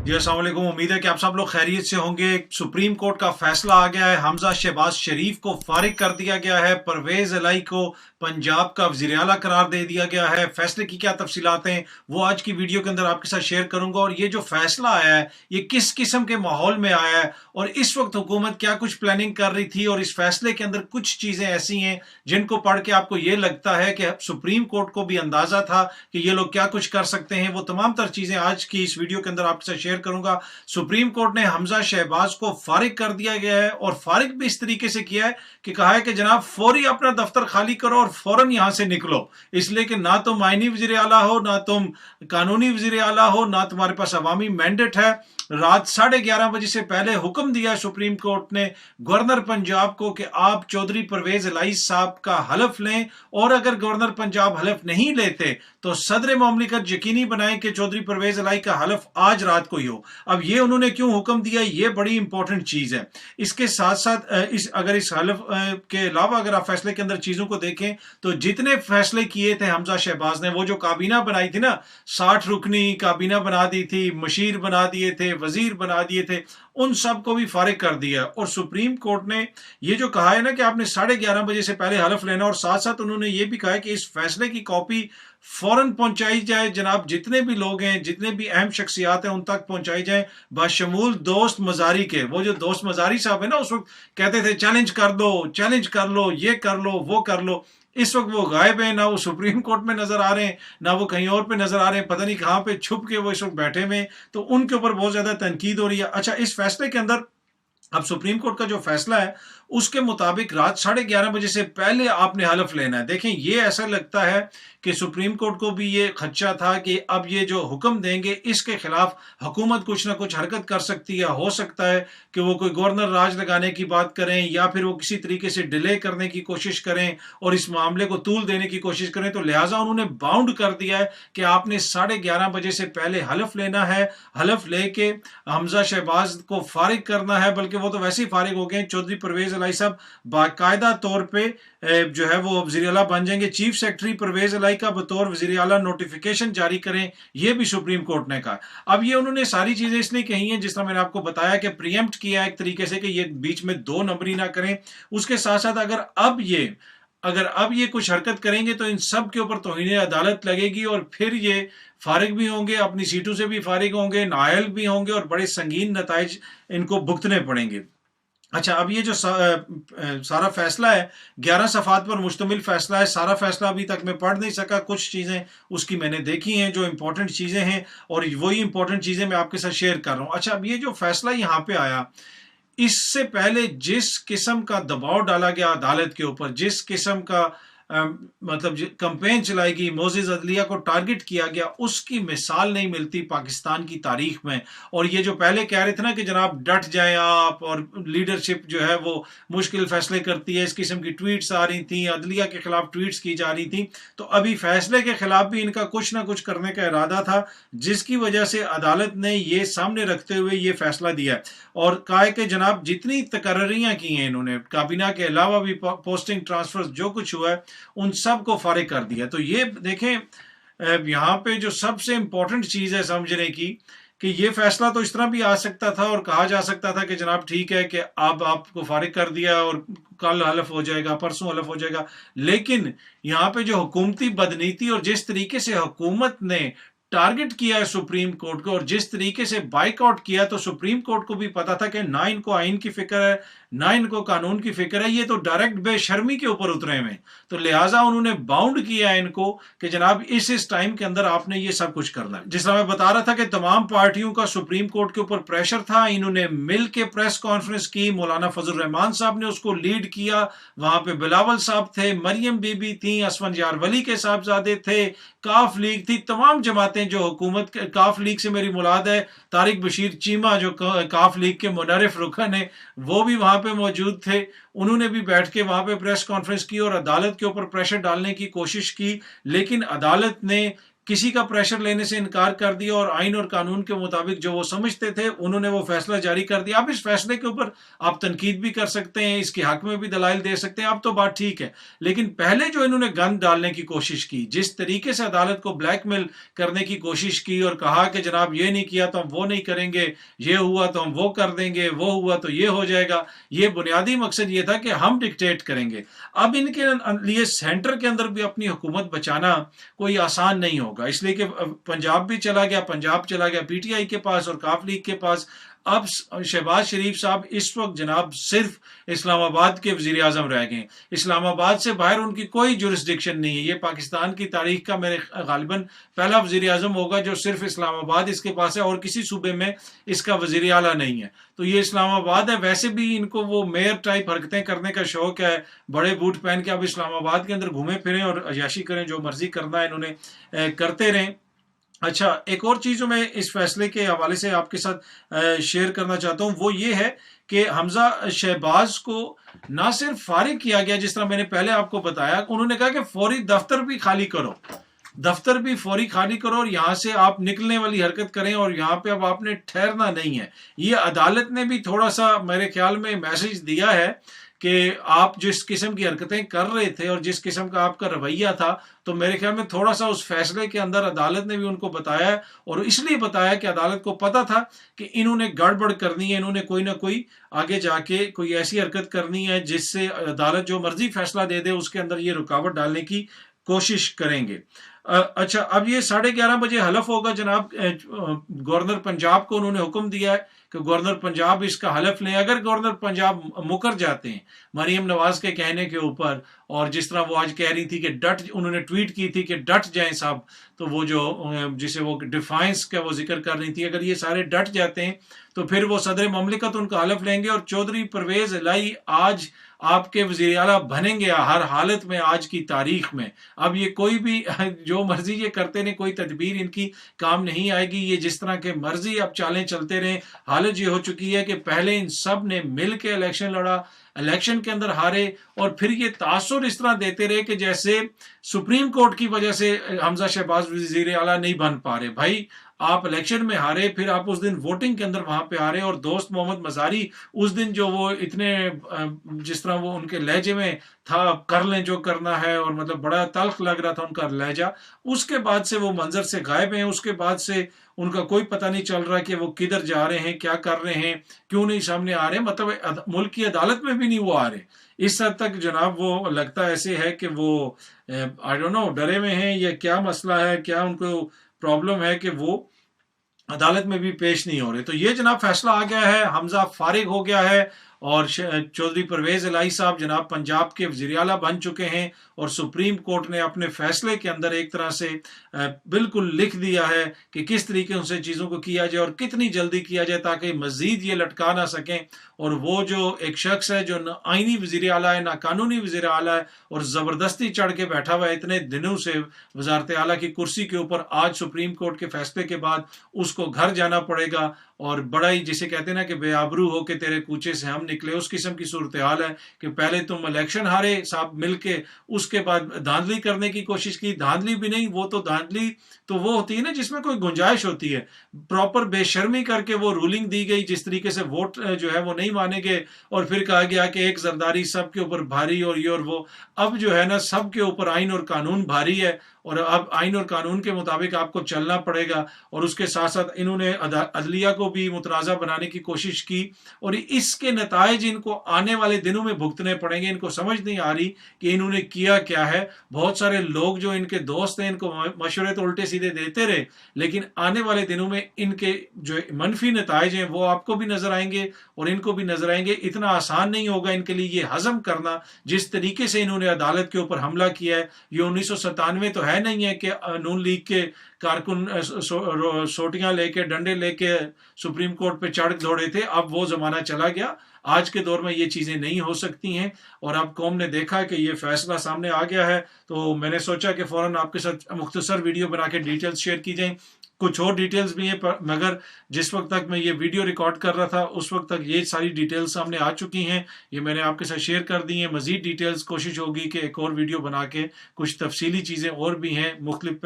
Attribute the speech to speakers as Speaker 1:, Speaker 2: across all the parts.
Speaker 1: जी अस्सलाम वालेकुम। उम्मीद है कि आप सब लोग खैरियत से होंगे। सुप्रीम कोर्ट का फैसला आ गया है, हमजा शहबाज शरीफ को फारिग कर दिया गया है, परवेज इलाई को पंजाब का वज़ीर आला करार दे दिया गया है। फैसले की क्या तफसीलात हैं वो आज की वीडियो के अंदर आपके साथ शेयर करूंगा, और ये जो फैसला आया है ये किस किस्म के माहौल में आया है और इस वक्त हुकूमत क्या कुछ प्लानिंग कर रही थी, और इस फैसले के अंदर कुछ चीजें ऐसी हैं जिनको पढ़ के आपको ये लगता है कि सुप्रीम कोर्ट को भी अंदाजा था कि ये लोग क्या कुछ कर सकते हैं। वो तमाम तर चीजें आज की इस वीडियो के अंदर आपके साथ शेयर करूंगा। सुप्रीम कोर्ट ने हमजा शहबाज को फारिग कर दिया गया है, और फारिग भी इस तरीके से किया है कि कहा है कि जनाब फौरी अपना दफ्तर खाली करो और फौरन यहां से निकलो, इसलिए कि ना तो मायनी वजीर आला हो, ना तुम कानूनी वजीर आला हो, ना तुम्हारे पास अवामी मैंडेट है। रात 11:30 बजे से पहले हुक्म दिया सुप्रीम कोर्ट ने गवर्नर पंजाब को कि आप चौधरी परवेज इलाई साहब का हलफ लें, और अगर गवर्नर पंजाब हलफ नहीं लेते तो सदर मुमलिकत यकीनी बनाएं कि चौधरी परवेज इलाई का हलफ आज रात को ही हो। अब ये उन्होंने क्यों हुक्म दिया, ये बड़ी इंपॉर्टेंट चीज है। इसके साथ साथ अगर इस हलफ के अलावा अगर आप फैसले के अंदर चीजों को देखें तो जितने फैसले किए थे हमजा शहबाज ने, वो जो काबीना बनाई थी ना, 60 रुकनी काबीना बना दी थी, मशीर बना दिए थे, वजीर बना दिए थे, उन सब को भी फारिग कर दिया। और सुप्रीम कोर्ट ने ये जो कहा है ना कि आपने 11:30 बजे से पहले हलफ लेना, और साथ साथ उन्होंने ये भी कहा है कि इस फैसले की कॉपी फौरन पहुंचाई जाए, जनाब जितने भी लोग हैं, जितने भी अहम शख्सियात हैं उन तक पहुंचाई जाए, बशमूल दोस्त मजारी के। वो जो दोस्त मजारी साहब है ना, उस वक्त कहते थे चैलेंज कर दो, चैलेंज कर लो, ये कर लो, वो कर लो। इस वक्त वो गायब है, ना वो सुप्रीम कोर्ट में नजर आ रहे हैं, ना वो कहीं और पे नजर आ रहे हैं, पता नहीं कहां पे छुप के वो इस वक्त बैठे हुए हैं। तो उनके ऊपर बहुत ज्यादा तनकीद हो रही है। अच्छा, इस फैसले के अंदर अब सुप्रीम कोर्ट का जो फैसला है उसके मुताबिक रात 11:30 बजे से पहले आपने हलफ लेना है। देखें, ये ऐसा लगता है कि सुप्रीम कोर्ट को भी ये खदशा था कि अब ये जो हुक्म देंगे इसके खिलाफ हुकूमत कुछ ना कुछ हरकत कर सकती है। हो सकता है कि वो कोई गवर्नर राज लगाने की बात करें, या फिर वो किसी तरीके से डिले करने की कोशिश करें और इस मामले को तूल देने की कोशिश करें। तो लिहाजा उन्होंने बाउंड कर दिया है कि आपने 11:30 बजे से पहले हलफ लेना है। हलफ लेके हमजा शहबाज को फारिग करना है, बल्कि वो तो वैसे ही फारिग हो गए। चौधरी परवेज इलाई साहब बाकायदा तौर पे जो है वो वजीर आला बन जाएंगे। चीफ सेक्रेटरी परवेज इलाई का बतौर वजीर आला नोटिफिकेशन जारी करें, ये भी सुप्रीम कोर्ट ने कहा। अब ये उन्होंने सारी चीजें इसलिए कही हैं, जिस तरह मैंने आपको बताया कि प्रीएम्प्ट किया एक तरीके से कि ये बीच में दो नंबरी ना करें। उसके साथ साथ अगर अब ये कुछ हरकत करेंगे तो इन सब के ऊपर तौहीन अदालत लगेगी, और फिर ये फारिग भी होंगे, अपनी सीटों से भी फारिग होंगे, नाअहल भी होंगे, और बड़े संगीन नताइज इनको भुगतने पड़ेंगे। अच्छा, अब ये जो सारा फैसला है 11 सफ़ात पर मुश्तमिल फैसला है। सारा फैसला अभी तक मैं पढ़ नहीं सका, कुछ चीज़ें उसकी मैंने देखी हैं जो इंपॉर्टेंट चीज़ें हैं, और वही इंपॉर्टेंट चीज़ें मैं आपके साथ शेयर कर रहा हूँ। अच्छा, अब ये जो फैसला यहाँ पे आया, इससे पहले जिस किस्म का दबाव डाला गया अदालत के ऊपर, जिस किस्म का मतलब कंपेन चलाई गई, मोअज़्ज़िज़ अदलिया को टारगेट किया गया, उसकी मिसाल नहीं मिलती पाकिस्तान की तारीख में। और ये जो पहले कह रहे थे ना कि जनाब डट जाएं आप, और लीडरशिप जो है वो मुश्किल फैसले करती है, इस किस्म की ट्वीट्स आ रही थी, अदलिया के खिलाफ ट्वीट्स की जा रही थी। तो अभी फैसले के खिलाफ भी इनका कुछ ना कुछ करने का इरादा था, जिसकी वजह से अदालत ने ये सामने रखते हुए ये फैसला दिया है, और कहा कि जनाब जितनी तकर्रियां की हैं इन्होंने, काबीना के अलावा भी पोस्टिंग ट्रांसफर जो कुछ हुआ है उन सब को फारिग कर दिया। तो ये देखें, यहाँ पे जो सबसे इंपॉर्टेंट चीज है समझने की, कि ये फैसला तो इस तरह भी आ सकता था और कहा जा सकता था कि जनाब ठीक है कि अब आपको फारिग कर दिया और कल हलफ हो जाएगा, परसों हलफ हो जाएगा। लेकिन यहाँ पे जो हुकूमती बदनीति और जिस तरीके से हुकूमत ने टारगेट किया है सुप्रीम कोर्ट को, और जिस तरीके से बाइकआउट किया, तो सुप्रीम कोर्ट को भी पता था कि ना इनको आइन की फिक्र है, ना इनको कानून की फिक्र है, ये तो डायरेक्ट बेशर्मी के ऊपर उतरे हुए। तो लिहाजा उन्होंने बाउंड किया है इनको कि जनाब इस टाइम के अंदर आपने ये सब कुछ करना है। जिस तरह मैं बता रहा था कि तमाम पार्टियों का सुप्रीम कोर्ट के ऊपर प्रेशर था, इन्होंने मिल के प्रेस कॉन्फ्रेंस की, मौलाना फजल रहमान साहब ने उसको लीड किया, वहां पे बिलावल साहब थे, मरियम बीबी थी, असफन यार वली के साहबजादे थे, काफ लीग थी, तमाम जमातें जो हुकूमत, काफ लीग से मेरी मुराद है तारिक बशीर चीमा जो काफ लीग के मुनरिफ रुकन है, वो भी वहां पे मौजूद थे। उन्होंने भी बैठ के वहां पे प्रेस कॉन्फ्रेंस की और अदालत के ऊपर प्रेशर डालने की कोशिश की, लेकिन अदालत ने किसी का प्रेशर लेने से इनकार कर दिया और आइन और कानून के मुताबिक जो वो समझते थे उन्होंने वो फैसला जारी कर दिया। अब इस फैसले के ऊपर आप तनकीद भी कर सकते हैं, इसके हक में भी दलाइल दे सकते हैं, अब तो बात ठीक है। लेकिन पहले जो इन्होंने गंद डालने की कोशिश की, जिस तरीके से अदालत को ब्लैकमेल करने की कोशिश की और कहा कि जनाब ये नहीं किया तो हम वो नहीं करेंगे, ये हुआ तो हम वो कर देंगे, वो हुआ तो ये हो जाएगा, ये बुनियादी मकसद ये था कि हम डिक्टेट करेंगे। अब इनके लिए सेंटर के अंदर भी अपनी हुकूमत बचाना कोई आसान नहीं होगा, इसलिए कि पंजाब भी चला गया, पंजाब चला गया पीटीआई के पास और काफ लीग के पास। अब शहबाज शरीफ साहब इस वक्त जनाब सिर्फ इस्लामाबाद के वजीर आजम रह गए। इस्लामाबाद से बाहर उनकी कोई जुरिस्डिक्शन नहीं है। ये पाकिस्तान की तारीख का मेरे गालिबन पहला वजीर आजम होगा जो सिर्फ इस्लामाबाद इसके पास है और किसी सूबे में इसका वजीर आला नहीं है। तो ये इस्लामाबाद है। वैसे भी इनको वो मेयर टाइप हरकतें करने का शौक है, बड़े बूट पहन के अब इस्लामाबाद के अंदर घूमे फिरें और अयाशी करें, जो मर्जी करना है इन्होंने करते रहें। अच्छा, एक और चीज़ जो मैं इस फैसले के हवाले से आपके साथ शेयर करना चाहता हूँ वो ये है कि हमजा शहबाज को ना सिर्फ फारिग किया गया, जिस तरह मैंने पहले आपको बताया, उन्होंने कहा कि फौरी दफ्तर भी खाली करो, दफ्तर भी फौरी खाली करो और यहाँ से आप निकलने वाली हरकत करें और यहाँ पे अब आपने ठहरना नहीं है। ये अदालत ने भी थोड़ा सा मेरे ख्याल में मैसेज दिया है कि आप जिस किस्म की हरकतें कर रहे थे और जिस किस्म का आपका रवैया था, तो मेरे ख्याल में थोड़ा सा उस फैसले के अंदर अदालत ने भी उनको बताया है और इसलिए बताया कि अदालत को पता था कि इन्होंने गड़बड़ करनी है, इन्होंने कोई ना कोई आगे जाके कोई ऐसी हरकत करनी है जिससे अदालत जो मर्जी फैसला दे दे उसके अंदर ये रुकावट डालने की कोशिश करेंगे। अच्छा, अब ये 11:30 बजे हलफ होगा जनाब। गवर्नर पंजाब को उन्होंने हुक्म दिया है कि गवर्नर पंजाब इसका हलफ लें। अगर गवर्नर पंजाब मुकर जाते हैं मरीम नवाज के कहने के ऊपर, और जिस तरह वो आज कह रही थी कि डट, उन्होंने ट्वीट की थी कि डट जाएं साहब, तो वो जो जिसे वो डिफाइंस का वो जिक्र कर रही थी, अगर ये सारे डट जाते हैं तो फिर वो सदर ममलिकत उनका हलफ लेंगे और चौधरी परवेज इलाही आज आपके वजीर आला बनेंगे हर हालत में आज की तारीख में। अब ये कोई भी जो मर्जी ये करते रहे, कोई तदबीर इनकी काम नहीं आएगी। ये जिस तरह के मर्जी अब चालें चलते रहे। हालत ये हो चुकी है कि पहले इन सब ने मिल के इलेक्शन लड़ा, इलेक्शन के अंदर हारे और फिर ये तासुर इस तरह देते रहे कि जैसे सुप्रीम कोर्ट की वजह से हमजा शहबाज वजीर आला नहीं बन पा रहे। भाई, आप इलेक्शन में हारे, फिर आप उस दिन वोटिंग के अंदर वहां पे हारे और दोस्त मोहम्मद मजारी उस दिन जो वो इतने जिस तरह वो उनके लहजे में था, कर लें जो करना है, और मतलब बड़ा तल्ख लग रहा था उनका लहजा, उसके बाद से वो मंजर से गायब हैं। उसके बाद से उनका कोई पता नहीं चल रहा कि वो किधर जा रहे हैं, क्या कर रहे हैं, क्यों नहीं सामने आ रहे, मतलब मुल्क की अदालत में भी नहीं वो आ रहे। इस हद तक जनाब वो लगता ऐसे है कि वो आई डोंट नो डरे हुए हैं या क्या मसला है, क्या उनको प्रॉब्लम है कि वो अदालत में भी पेश नहीं हो रहे। तो ये जनाब फैसला आ गया है, हमजा फारिग हो गया है और चौधरी परवेज इलाही साहब जनाब पंजाब के वज़ीर आला बन चुके हैं और सुप्रीम कोर्ट ने अपने फैसले के अंदर एक तरह से बिल्कुल लिख दिया है कि किस तरीके से चीज़ों को किया जाए और कितनी जल्दी किया जाए ताकि मजीद ये लटका ना सकें। और वो जो एक शख्स है जो न आइनी वज़ीर आला है, ना कानूनी वज़ीर आला है, और ज़बरदस्ती चढ़ के बैठा हुआ है इतने दिनों से वज़ारत आला की कुर्सी के ऊपर, आज सुप्रीम कोर्ट के फैसले के बाद उसको घर जाना पड़ेगा और बड़ा ही जिसे कहते हैं ना कि बेआबरू हो के तेरे कूचे से हम निकले, उस किस्म की सूरत हाल है कि पहले तुम इलेक्शन हारे साहब मिल के, उसके बाद धांधली करने की कोशिश की, धांधली भी नहीं, वो तो धांधली तो वो होती है ना जिसमें कोई गुंजाइश होती है, प्रॉपर बेशर्मी करके वो रूलिंग दी गई जिस तरीके से वोट जो है वो नहीं मानेंगे और फिर कहा गया कि एक जरदारी सबके ऊपर भारी और ये और वो। अब जो है ना सबके ऊपर आइन और कानून भारी है और अब आइन और कानून के मुताबिक आपको चलना पड़ेगा। और उसके साथ साथ इन्होंने अदलिया को भी मुतनाज़ा बनाने की कोशिश की और इसके नताइज इनको आने वाले दिनों में भुगतने पड़ेंगे। इनको समझ नहीं आ रही कि इन्होंने किया क्या है। बहुत सारे लोग जो इनके दोस्त हैं इनको मशवरे तो उल्टे सीधे देते रहे, लेकिन आने वाले दिनों में इनके जो मनफी नताइज हैं वो आपको भी नजर आएंगे और इनको भी नजर आएंगे। इतना आसान नहीं होगा इनके लिए ये हजम करना जिस तरीके से इन्होंने अदालत के ऊपर हमला किया है। ये 1997 तो है नहीं है कि नून लीग के कारकुन सोटियां लेके डंडे लेके सुप्रीम कोर्ट पे चढ़ दौड़े थे। अब वो जमाना चला गया। आज के दौर में ये चीजें नहीं हो सकती हैं और अब कौम ने देखा कि ये फैसला सामने आ गया है, तो मैंने सोचा कि फौरन आपके साथ मुख्तसर वीडियो बना के डिटेल्स शेयर की जाएं। کچھ اور ڈیٹیلز بھی ہیں مگر جس وقت تک میں یہ ویڈیو ریکارڈ کر رہا تھا اس وقت تک یہ ساری ڈیٹیلز سامنے آ چکی ہیں، یہ میں نے آپ کے ساتھ شیئر کر دی ہیں۔ مزید ڈیٹیلز کوشش ہوگی کہ ایک اور ویڈیو بنا کے کچھ تفصیلی چیزیں اور بھی ہیں، مختلف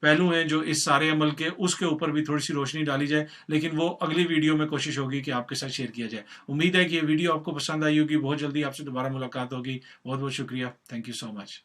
Speaker 1: پہلو ہیں جو اس سارے عمل کے، اس کے اوپر بھی تھوڑی سی روشنی ڈالی جائے، لیکن وہ اگلی ویڈیو میں کوشش ہوگی کہ آپ کے ساتھ شیئر کیا جائے۔ امید ہے کہ یہ ویڈیو آپ کو پسند آئی ہوگی، بہت جلدی آپ سے دوبارہ ملاقات ہوگی۔ بہت بہت شکریہ، تھینک یو سو مچ۔